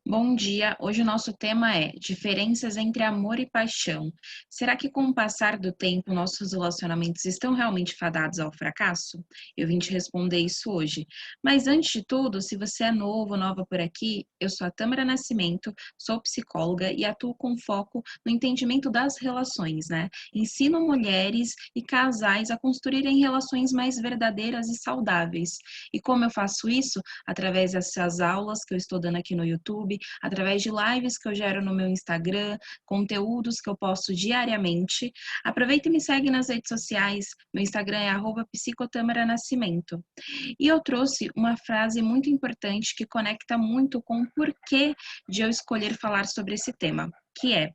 Bom dia, hoje o nosso tema é diferenças entre amor e paixão. Será que com o passar do tempo nossos relacionamentos estão realmente fadados ao fracasso? Eu vim te responder isso hoje. Mas antes de tudo, se você é novo ou nova por aqui, eu sou a Tâmara Nascimento, sou psicóloga e atuo com foco no entendimento das relações, né? Ensino mulheres e casais a construírem relações mais verdadeiras e saudáveis. E como eu faço isso? Através dessas aulas que eu estou dando aqui no YouTube, através de lives que eu gero no meu Instagram, conteúdos que eu posto diariamente. Aproveita e me segue nas redes sociais. Meu Instagram é @psicotameranascimento. E eu trouxe uma frase muito importante que conecta muito com o porquê de eu escolher falar sobre esse tema, que é: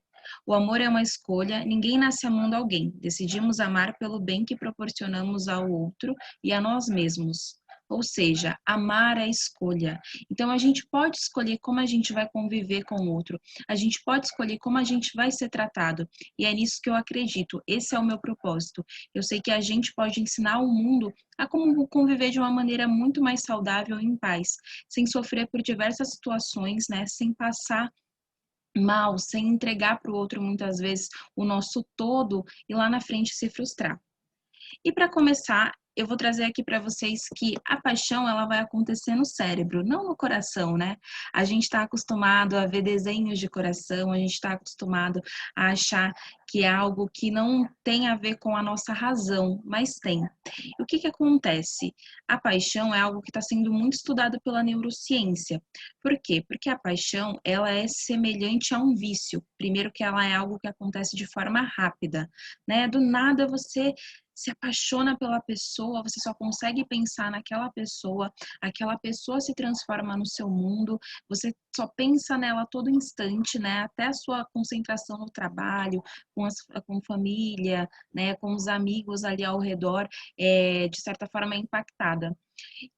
o amor é uma escolha, ninguém nasce amando alguém. Decidimos amar pelo bem que proporcionamos ao outro e a nós mesmos. Ou seja, amar é escolha. Então a gente pode escolher como a gente vai conviver com o outro. A gente pode escolher como a gente vai ser tratado. E é nisso que eu acredito. Esse é o meu propósito. Eu sei que a gente pode ensinar o mundo a como conviver de uma maneira muito mais saudável e em paz, sem sofrer por diversas situações, né? Sem passar mal, sem entregar para o outro muitas vezes o nosso todo e lá na frente se frustrar. E para começar, eu vou trazer aqui para vocês que a paixão ela vai acontecer no cérebro, não no coração, né? A gente está acostumado a ver desenhos de coração, a gente está acostumado a achar que é algo que não tem a ver com a nossa razão, mas tem. E o que acontece? A paixão é algo que está sendo muito estudado pela neurociência. Por quê? Porque a paixão ela é semelhante a um vício. Primeiro que ela é algo que acontece de forma rápida, né? Do nada você se apaixona pela pessoa, você só consegue pensar naquela pessoa, aquela pessoa se transforma no seu mundo, você só pensa nela a todo instante, né? Até a sua concentração no trabalho, com família, né? Com os amigos ali ao redor, de certa forma é impactada.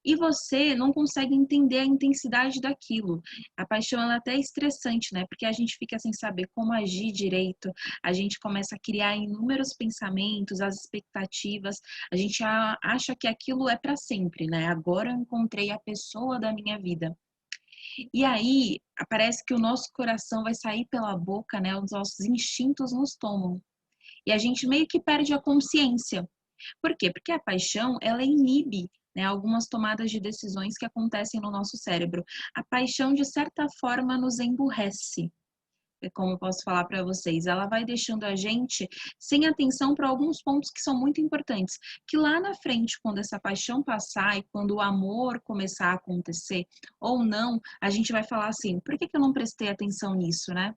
E você não consegue entender a intensidade daquilo. A paixão ela é até estressante, né? Porque a gente fica sem saber como agir direito, a gente começa a criar inúmeros pensamentos, as expectativas, a gente acha que aquilo é para sempre, né? Agora eu encontrei a pessoa da minha vida. E aí, parece que o nosso coração vai sair pela boca, né? Os nossos instintos nos tomam. E a gente meio que perde a consciência. Por quê? Porque a paixão, ela inibe, né, algumas tomadas de decisões que acontecem no nosso cérebro. A paixão, de certa forma, nos emburrece. É como eu posso falar para vocês, ela vai deixando a gente sem atenção para alguns pontos que são muito importantes, que lá na frente, quando essa paixão passar e quando o amor começar a acontecer ou não, a gente vai falar assim: por que eu não prestei atenção nisso, né?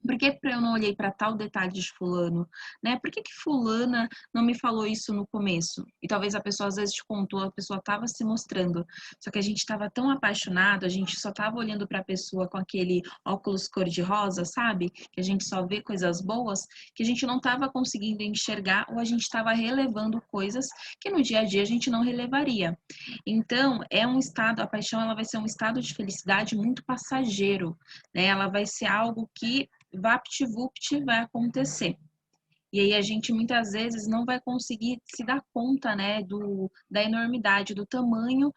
Por que eu não olhei para tal detalhe de fulano, né? Por que fulana não me falou isso no começo? E talvez a pessoa às vezes te contou, a pessoa estava se mostrando, só que a gente estava tão apaixonado, a gente só estava olhando para a pessoa com aquele óculos cor-de-rosa, sabe? Que a gente só vê coisas boas, que a gente não estava conseguindo enxergar ou a gente estava relevando coisas que no dia a dia a gente não relevaria. Então, é um estado, a paixão ela vai ser um estado de felicidade muito passageiro, né? Ela vai ser algo que vapt-vupt vai acontecer. E aí a gente muitas vezes não vai conseguir se dar conta, né, da enormidade, do tamanho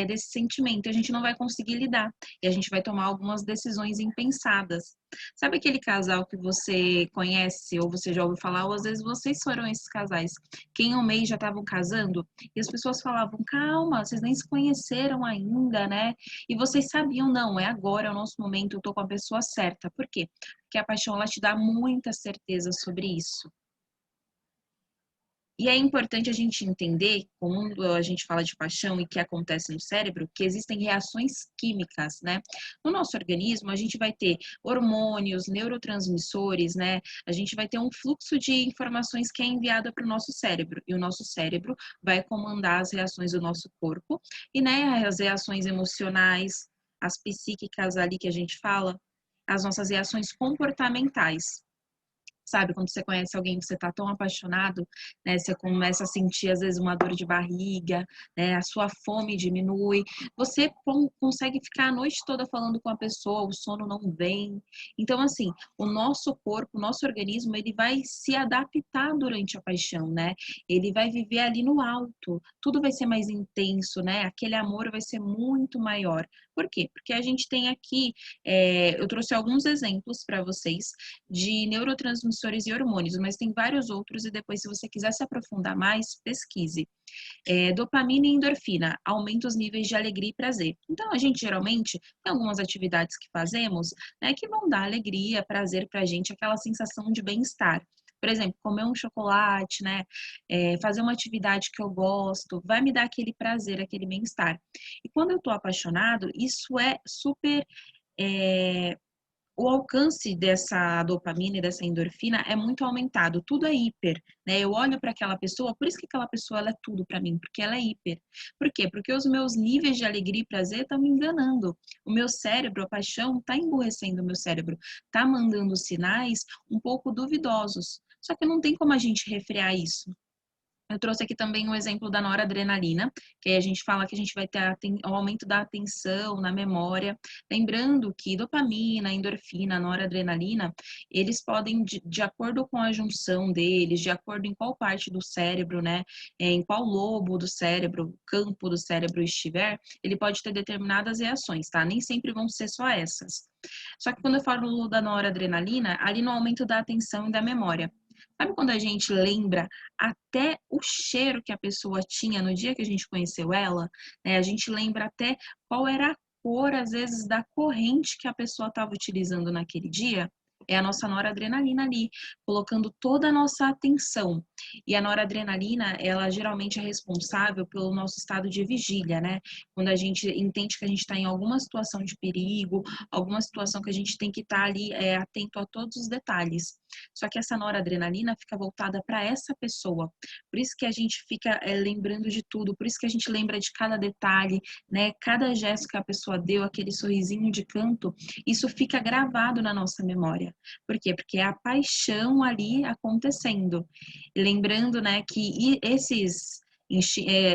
desse sentimento. A gente não vai conseguir lidar. E a gente vai tomar algumas decisões impensadas. Sabe aquele casal que você conhece ou você já ouviu falar, ou às vezes vocês foram esses casais, que em um mês já estavam casando e as pessoas falavam, calma, vocês nem se conheceram ainda, né? E vocês sabiam, não, é agora, é o nosso momento, eu tô com a pessoa certa. Por quê? Porque a paixão, ela te dá muita certeza sobre isso. E é importante a gente entender, quando a gente fala de paixão e que acontece no cérebro, que existem reações químicas, né? No nosso organismo, a gente vai ter hormônios, neurotransmissores, né? A gente vai ter um fluxo de informações que é enviada para o nosso cérebro. E o nosso cérebro vai comandar as reações do nosso corpo e, né, as reações emocionais, as psíquicas ali que a gente fala, as nossas reações comportamentais. Sabe, quando você conhece alguém que você tá tão apaixonado, né, você começa a sentir às vezes uma dor de barriga, né, a sua fome diminui, você consegue ficar a noite toda falando com a pessoa, o sono não vem. Então, assim, o nosso corpo, o nosso organismo, ele vai se adaptar durante a paixão, né? Ele vai viver ali no alto, tudo vai ser mais intenso, né? Aquele amor vai ser muito maior. Por quê? Porque a gente tem aqui, eu trouxe alguns exemplos para vocês de neurotransmissores e hormônios, mas tem vários outros e depois, se você quiser se aprofundar mais, pesquise. Dopamina e endorfina, aumenta os níveis de alegria e prazer. Então, a gente geralmente tem algumas atividades que fazemos, né, que vão dar alegria, prazer pra gente, aquela sensação de bem-estar. Por exemplo, comer um chocolate, né, fazer uma atividade que eu gosto, vai me dar aquele prazer, aquele bem-estar. E quando eu tô apaixonado, isso é super eh, o alcance dessa dopamina e dessa endorfina é muito aumentado, tudo é hiper, né? Eu olho para aquela pessoa, por isso que aquela pessoa ela é tudo para mim, porque ela é hiper. Por quê? Porque os meus níveis de alegria e prazer estão me enganando. O meu cérebro, a paixão, está emburrecendo o meu cérebro, está mandando sinais um pouco duvidosos. Só que não tem como a gente refrear isso. Eu trouxe aqui também um exemplo da noradrenalina, que aí a gente fala que a gente vai ter o aumento da atenção, na memória. Lembrando que dopamina, endorfina, noradrenalina, eles podem, de acordo com a junção deles, de acordo em qual parte do cérebro, né, em qual lobo do cérebro, campo do cérebro estiver, ele pode ter determinadas reações, tá? Nem sempre vão ser só essas. Só que quando eu falo da noradrenalina, ali no aumento da atenção e da memória. Sabe quando a gente lembra até o cheiro que a pessoa tinha no dia que a gente conheceu ela? Né? A gente lembra até qual era a cor, às vezes, da corrente que a pessoa estava utilizando naquele dia? É a nossa noradrenalina ali, colocando toda a nossa atenção. E a noradrenalina, ela geralmente é responsável pelo nosso estado de vigília, né? Quando a gente entende que a gente está em alguma situação de perigo, alguma situação que a gente tem que estar ali atento a todos os detalhes. Só que essa noradrenalina fica voltada para essa pessoa. Por isso que a gente fica lembrando de tudo, por isso que a gente lembra de cada detalhe, né? Cada gesto que a pessoa deu, aquele sorrisinho de canto, isso fica gravado na nossa memória. Por quê? Porque é a paixão ali acontecendo. E lembrando, né, que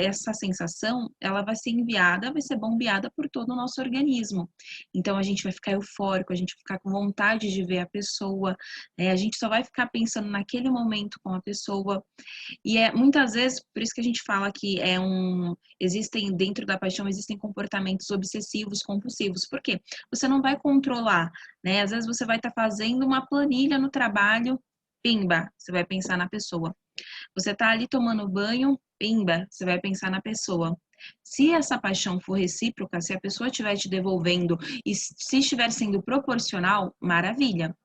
essa sensação, ela vai ser enviada, vai ser bombeada por todo o nosso organismo. Então, a gente vai ficar eufórico, a gente vai ficar com vontade de ver a pessoa, a gente só vai ficar pensando naquele momento com a pessoa. E muitas vezes, por isso que a gente fala que existem, dentro da paixão, existem comportamentos obsessivos, compulsivos. Por quê? Você não vai controlar, né? Às vezes você vai estar fazendo uma planilha no trabalho, pimba, você vai pensar na pessoa. Você está ali tomando banho, pimba, você vai pensar na pessoa. Se essa paixão for recíproca, se a pessoa estiver te devolvendo e se estiver sendo proporcional, maravilha.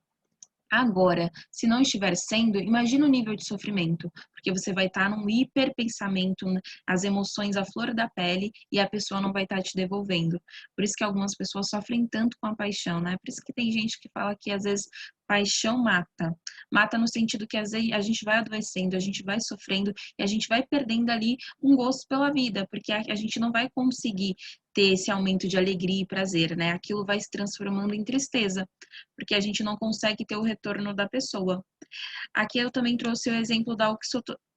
Agora, se não estiver sendo, imagina o nível de sofrimento, porque você vai estar num hiperpensamento, as emoções à flor da pele e a pessoa não vai estar te devolvendo. Por isso que algumas pessoas sofrem tanto com a paixão, né? Por isso que tem gente que fala que às vezes paixão mata. Mata no sentido que às vezes a gente vai adoecendo, a gente vai sofrendo e a gente vai perdendo ali um gosto pela vida, porque a gente não vai conseguir ter esse aumento de alegria e prazer, né? Aquilo vai se transformando em tristeza, porque a gente não consegue ter o retorno da pessoa. Aqui eu também trouxe o exemplo da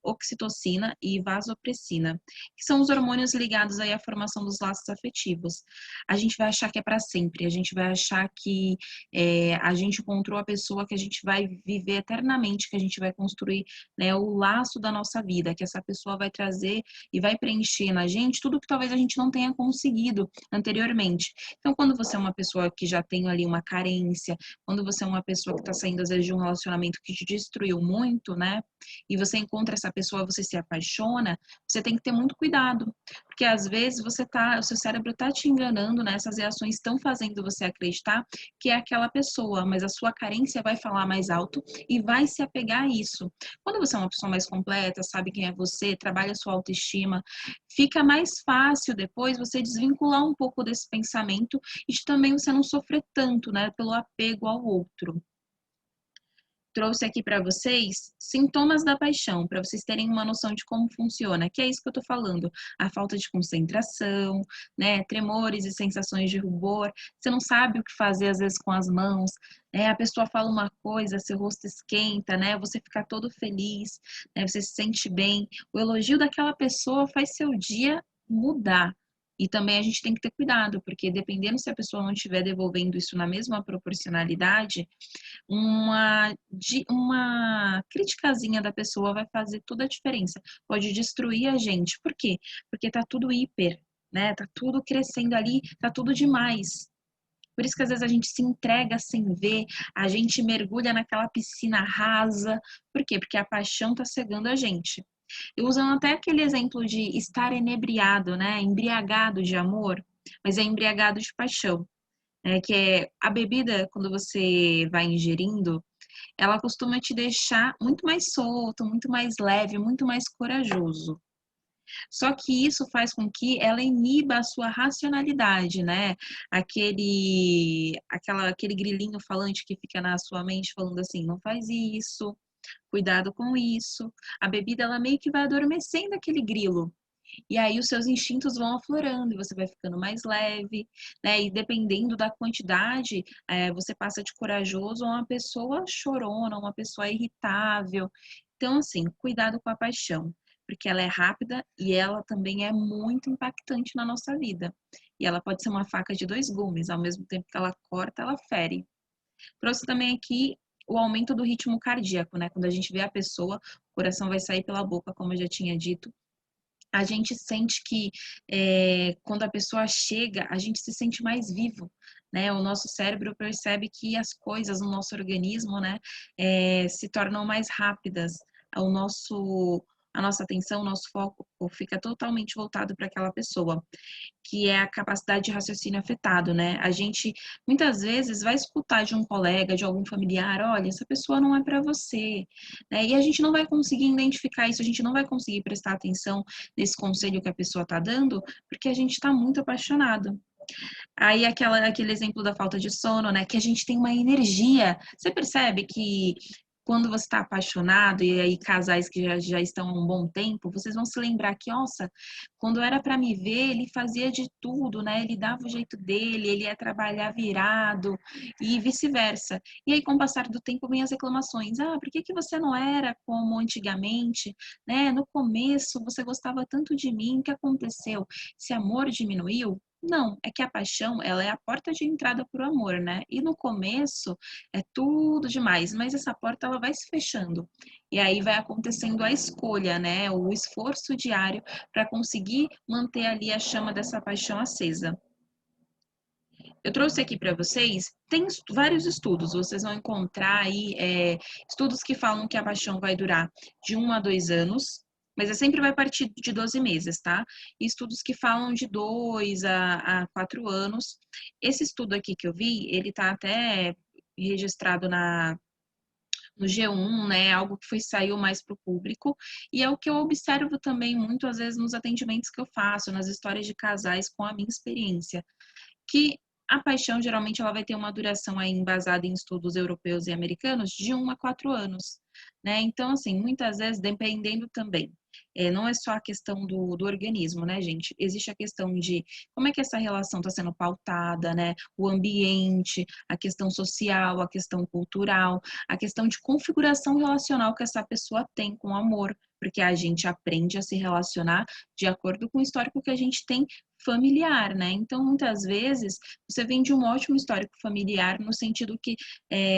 oxitocina e vasopressina, que são os hormônios ligados aí à formação dos laços afetivos. A gente vai achar que é para sempre, a gente vai achar que a gente encontrou a pessoa que a gente vai viver eternamente, que a gente vai construir, né, o laço da nossa vida, que essa pessoa vai trazer e vai preencher na gente tudo que talvez a gente não tenha conseguido anteriormente. Então, quando você é uma pessoa que já tem ali uma carência, quando você é uma pessoa que está saindo às vezes de um relacionamento que te destruiu muito, né? E você encontra essa pessoa, você se apaixona, você tem que ter muito cuidado, porque às vezes o seu cérebro tá te enganando, né? Essas reações estão fazendo você acreditar que é aquela pessoa, mas a sua carência vai falar mais alto e vai se apegar a isso. Quando você é uma pessoa mais completa, sabe quem é você, trabalha a sua autoestima, fica mais fácil depois você desvincular um pouco desse pensamento e também você não sofrer tanto, né, pelo apego ao outro. Trouxe aqui para vocês sintomas da paixão, para vocês terem uma noção de como funciona, que é isso que eu tô falando, a falta de concentração, né, tremores e sensações de rubor, você não sabe o que fazer às vezes com as mãos, né, a pessoa fala uma coisa, seu rosto esquenta, né, você fica todo feliz, né, você se sente bem, o elogio daquela pessoa faz seu dia mudar. E também a gente tem que ter cuidado, porque dependendo se a pessoa não estiver devolvendo isso na mesma proporcionalidade, uma criticazinha da pessoa vai fazer toda a diferença. Pode destruir a gente. Por quê? Porque tá tudo hiper. né? Tá tudo crescendo ali, tá tudo demais. Por isso que às vezes a gente se entrega sem ver, a gente mergulha naquela piscina rasa. Por quê? Porque a paixão tá cegando a gente. Eu usando até aquele exemplo de estar enebriado, né? Embriagado de amor, mas é embriagado de paixão. Que é a bebida, quando você vai ingerindo, ela costuma te deixar muito mais solto, muito mais leve, muito mais corajoso. Só que isso faz com que ela iniba a sua racionalidade, né? Aquele grilinho falante que fica na sua mente falando assim, não faz isso, cuidado com isso. A bebida, ela meio que vai adormecendo aquele grilo. E aí os seus instintos vão aflorando e você vai ficando mais leve, né? E dependendo da quantidade, você passa de corajoso a uma pessoa chorona, uma pessoa irritável. Então, assim, cuidado com a paixão, porque ela é rápida e ela também é muito impactante na nossa vida. E ela pode ser uma faca de dois gumes, ao mesmo tempo que ela corta, ela fere. Trouxe também aqui o aumento do ritmo cardíaco, né? Quando a gente vê a pessoa, o coração vai sair pela boca, como eu já tinha dito, a gente sente que quando a pessoa chega, a gente se sente mais vivo, né? O nosso cérebro percebe que as coisas no nosso organismo, né, se tornam mais rápidas. O nosso, a nossa atenção, o nosso foco fica totalmente voltado para aquela pessoa, que é a capacidade de raciocínio afetado, né? A gente muitas vezes vai escutar de um colega, de algum familiar, olha, essa pessoa não é para você, né? E a gente não vai conseguir identificar isso, a gente não vai conseguir prestar atenção nesse conselho que a pessoa está dando, porque a gente está muito apaixonado. Aí aquele exemplo da falta de sono, né? Que a gente tem uma energia. Você percebe que quando você está apaixonado, e aí casais que já estão há um bom tempo, vocês vão se lembrar que, nossa, quando era para me ver, ele fazia de tudo, né? Ele dava o jeito dele, ele ia trabalhar virado e vice-versa. E aí, com o passar do tempo, vem as reclamações. Ah, por que que você não era como antigamente, né? No começo, você gostava tanto de mim, o que aconteceu? Esse amor diminuiu? Não, é que a paixão, ela é a porta de entrada para o amor, né? E no começo é tudo demais, mas essa porta ela vai se fechando. E aí vai acontecendo a escolha, né? O esforço diário para conseguir manter ali a chama dessa paixão acesa. Eu trouxe aqui para vocês, tem vários estudos, vocês vão encontrar aí estudos que falam que a paixão vai durar de 1 a 2 anos, mas sempre vai partir de 12 meses, tá? E estudos que falam de 2 a 4 anos. Esse estudo aqui que eu vi, ele tá até registrado no G1, né? Algo que saiu mais para o público, e é o que eu observo também muito às vezes nos atendimentos que eu faço, nas histórias de casais com a minha experiência, que a paixão geralmente ela vai ter uma duração aí embasada em estudos europeus e americanos de 1 a 4 anos, né? Então, assim, muitas vezes dependendo também, não é só a questão do organismo, né, gente? Existe a questão de como é que essa relação está sendo pautada, né? O ambiente, a questão social, a questão cultural, a questão de configuração relacional que essa pessoa tem com o amor, porque a gente aprende a se relacionar de acordo com o histórico que a gente tem familiar, né? Então, muitas vezes, você vem de um ótimo histórico familiar, no sentido que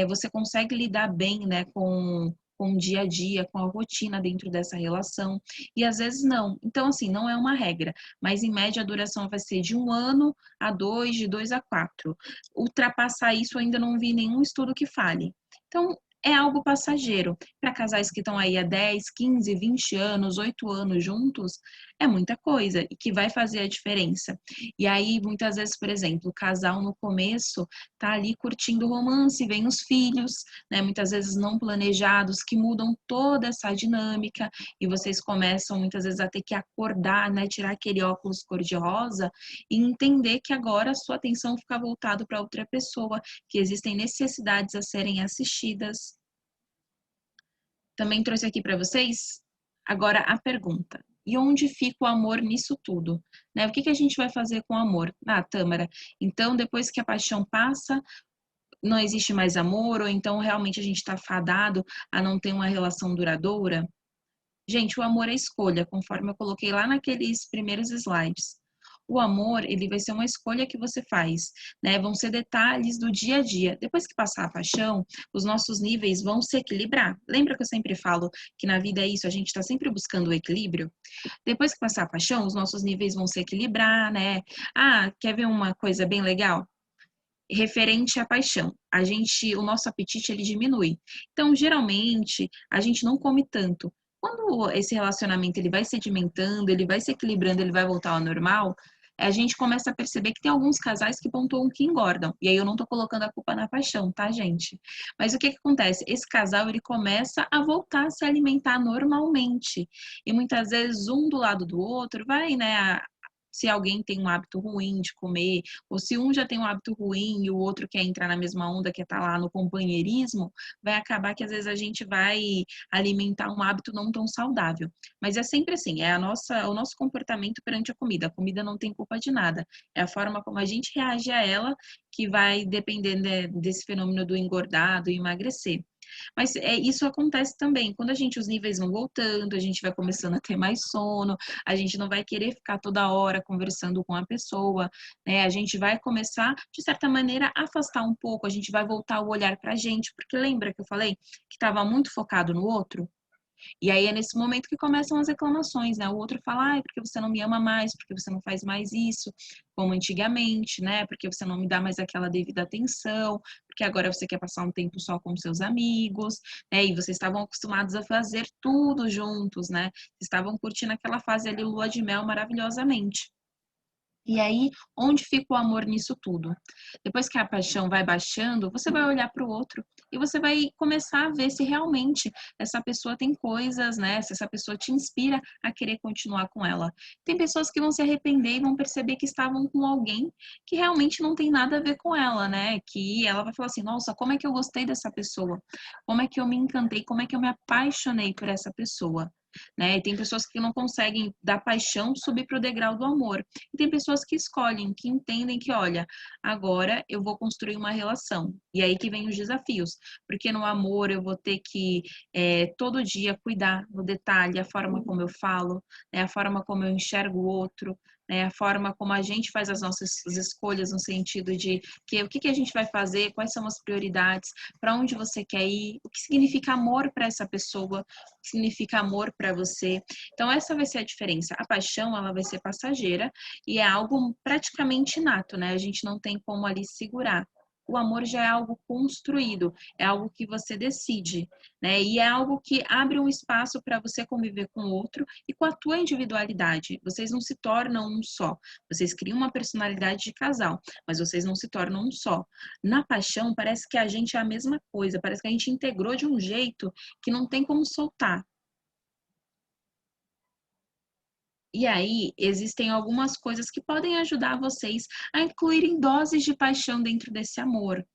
você consegue lidar bem, né, com o dia a dia, com a rotina dentro dessa relação, e às vezes não. Então, assim, não é uma regra, mas em média a duração vai ser de 1 a 2, de 2 a 4. Ultrapassar isso, eu ainda não vi nenhum estudo que fale. Então, é algo passageiro. Para casais que estão aí há 10, 15, 20 anos, 8 anos juntos, é muita coisa e que vai fazer a diferença. E aí, muitas vezes, por exemplo, o casal no começo tá ali curtindo o romance, vem os filhos, né? Muitas vezes não planejados, que mudam toda essa dinâmica e vocês começam muitas vezes a ter que acordar, né? Tirar aquele óculos cor-de-rosa e entender que agora a sua atenção fica voltada para outra pessoa, que existem necessidades a serem assistidas. Também trouxe aqui para vocês agora a pergunta. E onde fica o amor nisso tudo? Né? O que a gente vai fazer com o amor? Ah, Tâmara, então depois que a paixão passa, não existe mais amor, ou então realmente a gente está fadado a não ter uma relação duradoura? Gente, o amor é escolha, conforme eu coloquei lá naqueles primeiros slides. O amor, ele vai ser uma escolha que você faz, né? Vão ser detalhes do dia a dia. Depois que passar a paixão, os nossos níveis vão se equilibrar. Lembra que eu sempre falo que na vida é isso, a gente está sempre buscando o equilíbrio? Depois que passar a paixão, os nossos níveis vão se equilibrar, né? Ah, quer ver uma coisa bem legal? Referente à paixão, o nosso apetite ele diminui. Então, geralmente, a gente não come tanto. Quando esse relacionamento ele vai sedimentando, ele vai se equilibrando, ele vai voltar ao normal, a gente começa a perceber que tem alguns casais que pontuam que engordam. E aí eu não tô colocando a culpa na paixão, tá, gente? Mas o que que acontece? Esse casal ele começa a voltar a se alimentar normalmente. E muitas vezes um do lado do outro vai, né, se alguém tem um hábito ruim de comer, ou se um já tem um hábito ruim e o outro quer entrar na mesma onda, que tá lá no companheirismo, vai acabar que às vezes a gente vai alimentar um hábito não tão saudável. Mas é sempre assim, o nosso comportamento perante a comida. A comida não tem culpa de nada. É a forma como a gente reage a ela que vai depender desse fenômeno do engordar, do emagrecer. Mas isso acontece também. Quando os níveis vão voltando, a gente vai começando a ter mais sono, a gente não vai querer ficar toda hora conversando com a pessoa, né? A gente vai começar, de certa maneira, a afastar um pouco, a gente vai voltar o olhar pra gente, porque lembra que eu falei que estava muito focado no outro? E aí é nesse momento que começam as reclamações, né? O outro fala, ai, porque você não me ama mais, porque você não faz mais isso, como antigamente, né? Porque você não me dá mais aquela devida atenção, porque agora você quer passar um tempo só com seus amigos, né? E vocês estavam acostumados a fazer tudo juntos, né? Estavam curtindo aquela fase ali, lua de mel, maravilhosamente. E aí, onde fica o amor nisso tudo? Depois que a paixão vai baixando, você vai olhar para o outro e você vai começar a ver se realmente essa pessoa tem coisas, né? Se essa pessoa te inspira a querer continuar com ela. Tem pessoas que vão se arrepender e vão perceber que estavam com alguém que realmente não tem nada a ver com ela, né? Que ela vai falar assim: nossa, como é que eu gostei dessa pessoa? Como é que eu me encantei? Como é que eu me apaixonei por essa pessoa? Né? E tem pessoas que não conseguem da paixão subir para o degrau do amor. E tem pessoas que escolhem, que entendem que, olha, agora eu vou construir uma relação. E aí que vem os desafios. Porque no amor eu vou ter que todo dia cuidar no detalhe, a forma como eu falo, né? A forma como eu enxergo o outro, né? A forma como a gente faz as nossas escolhas no sentido de o que a gente vai fazer, quais são as prioridades, para onde você quer ir, o que significa amor para essa pessoa, o que significa amor para você. Então essa vai ser a diferença. A paixão, ela vai ser passageira e é algo praticamente inato, né? A gente não tem como ali segurar. O amor já é algo construído, é algo que você decide, né? E é algo que abre um espaço para você conviver com o outro e com a tua individualidade. Vocês não se tornam um só. Vocês criam uma personalidade de casal, mas vocês não se tornam um só. Na paixão, parece que a gente é a mesma coisa, parece que a gente integrou de um jeito que não tem como soltar. E aí, existem algumas coisas que podem ajudar vocês a incluírem doses de paixão dentro desse amor,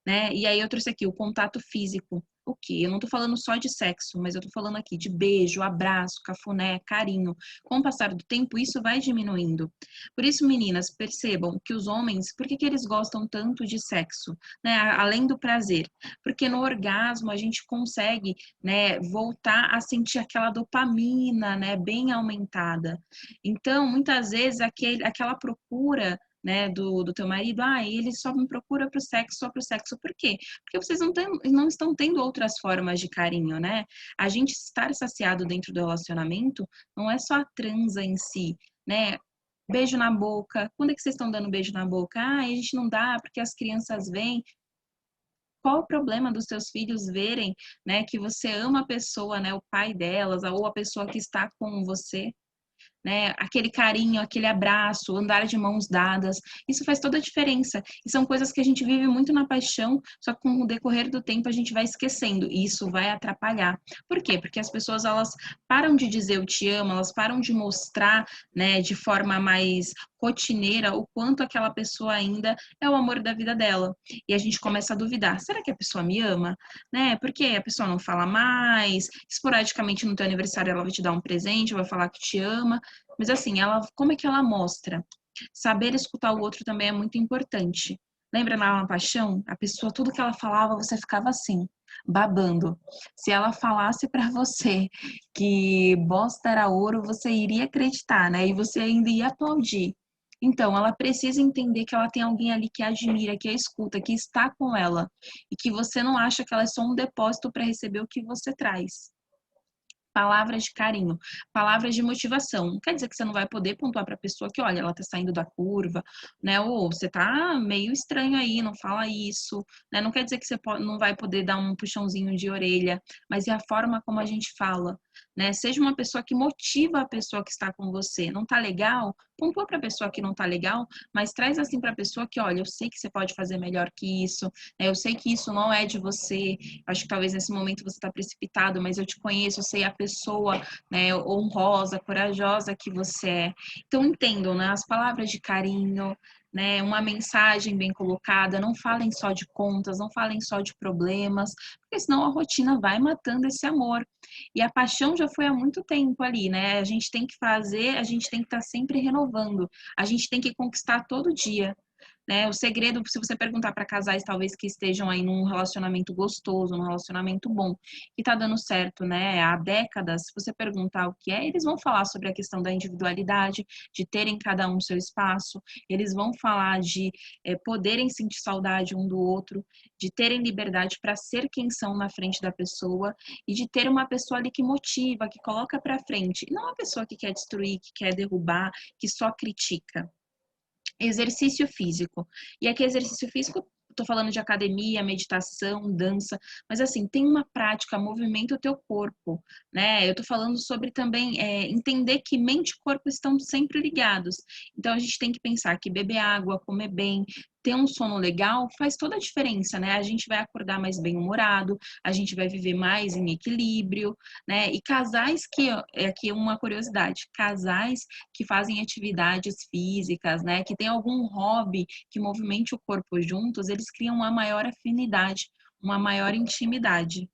né? E aí eu trouxe aqui o contato físico. O quê? Eu não tô falando só de sexo, mas eu tô falando aqui de beijo, abraço, cafuné, carinho. Com o passar do tempo, isso vai diminuindo. Por isso, meninas, percebam que os homens, por que que eles gostam tanto de sexo, né? Além do prazer. Porque no orgasmo a gente consegue, né, voltar a sentir aquela dopamina, né, bem aumentada. Então, muitas vezes, aquela procura, né, do teu marido, ele só me procura pro sexo, só pro sexo. Por quê? Porque vocês não estão tendo outras formas de carinho, né? A gente estar saciado dentro do relacionamento não é só a transa em si, né? Beijo na boca. Quando é que vocês estão dando beijo na boca? A gente não dá porque as crianças vêm. Qual o problema dos seus filhos verem, né, que você ama a pessoa, né, o pai delas, ou a pessoa que está com você? Né? Aquele carinho, aquele abraço, andar de mãos dadas, isso faz toda a diferença. E são coisas que a gente vive muito na paixão, só que com o decorrer do tempo a gente vai esquecendo e isso vai atrapalhar. Por quê? Porque as pessoas elas param de dizer eu te amo, elas param de mostrar, né, de forma mais rotineira o quanto aquela pessoa ainda é o amor da vida dela. E a gente começa a duvidar, será que a pessoa me ama? Né? Porque a pessoa não fala mais, esporadicamente no teu aniversário ela vai te dar um presente, vai falar que te ama, mas assim, como é que ela mostra? Saber escutar o outro também é muito importante. Lembra na paixão? A pessoa, tudo que ela falava, você ficava assim, babando. Se ela falasse para você que bosta era ouro, você iria acreditar, né? E você ainda ia aplaudir. Então, ela precisa entender que ela tem alguém ali que a admira, que a escuta, que está com ela, e que você não acha que ela é só um depósito para receber o que você traz. Palavras de carinho, palavras de motivação. Não quer dizer que você não vai poder pontuar para a pessoa que, olha, ela tá saindo da curva, né? Ou você tá meio estranho aí, não fala isso, né? Não quer dizer que você não vai poder dar um puxãozinho de orelha, mas é a forma como a gente fala, né? Seja uma pessoa que motiva a pessoa que está com você. Não tá legal? Pontua para a pessoa que não tá legal, mas traz assim para a pessoa que, olha, eu sei que você pode fazer melhor que isso, né? Eu sei que isso não é de você. Acho que talvez nesse momento você está precipitado, mas eu te conheço, eu sei a pessoa, né, honrosa, corajosa que você é. Então entendam, né, as palavras de carinho, né, uma mensagem bem colocada, não falem só de contas, não falem só de problemas, porque senão a rotina vai matando esse amor. E a paixão já foi há muito tempo ali, né? A gente tem que fazer, a gente tem que estar sempre renovando, a gente tem que conquistar todo dia. Né? O segredo, se você perguntar para casais talvez que estejam aí num relacionamento gostoso, num relacionamento bom, que tá dando certo, né, há décadas, se você perguntar o que é, eles vão falar sobre a questão da individualidade, de terem cada um seu espaço, eles vão falar de poderem sentir saudade um do outro, de terem liberdade para ser quem são na frente da pessoa e de ter uma pessoa ali que motiva, que coloca para frente, e não uma pessoa que quer destruir, que quer derrubar, que só critica. Exercício físico. E aqui, exercício físico, estou falando de academia, meditação, dança, mas assim, tem uma prática, movimenta o teu corpo, né? Eu estou falando sobre também entender que mente e corpo estão sempre ligados. Então, a gente tem que pensar que beber água, comer bem, ter um sono legal faz toda a diferença, né? A gente vai acordar mais bem-humorado, a gente vai viver mais em equilíbrio, né? E casais que, aqui uma curiosidade, casais que fazem atividades físicas, né, que tem algum hobby que movimente o corpo juntos, eles criam uma maior afinidade, uma maior intimidade.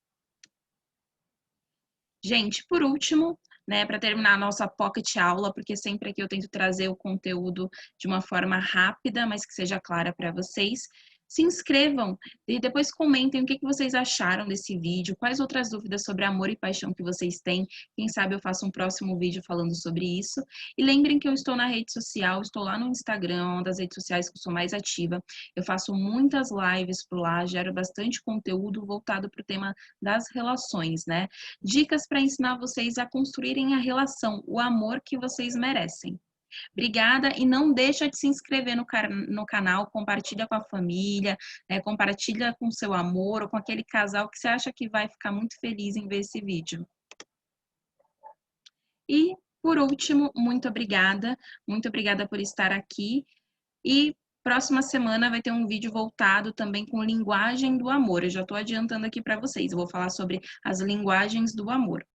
Gente, por último, né, para terminar a nossa pocket aula, porque sempre aqui eu tento trazer o conteúdo de uma forma rápida, mas que seja clara para vocês. Se inscrevam e depois comentem o que vocês acharam desse vídeo, quais outras dúvidas sobre amor e paixão que vocês têm. Quem sabe eu faço um próximo vídeo falando sobre isso. E lembrem que eu estou na rede social, estou lá no Instagram, uma das redes sociais que eu sou mais ativa. Eu faço muitas lives por lá, gero bastante conteúdo voltado para o tema das relações, né? Dicas para ensinar vocês a construírem a relação, o amor que vocês merecem. Obrigada e não deixa de se inscrever no canal, compartilha com a família, né, compartilha com seu amor ou com aquele casal que você acha que vai ficar muito feliz em ver esse vídeo. E, por último, muito obrigada por estar aqui e próxima semana vai ter um vídeo voltado também com linguagem do amor. Eu já estou adiantando aqui para vocês, eu vou falar sobre as linguagens do amor.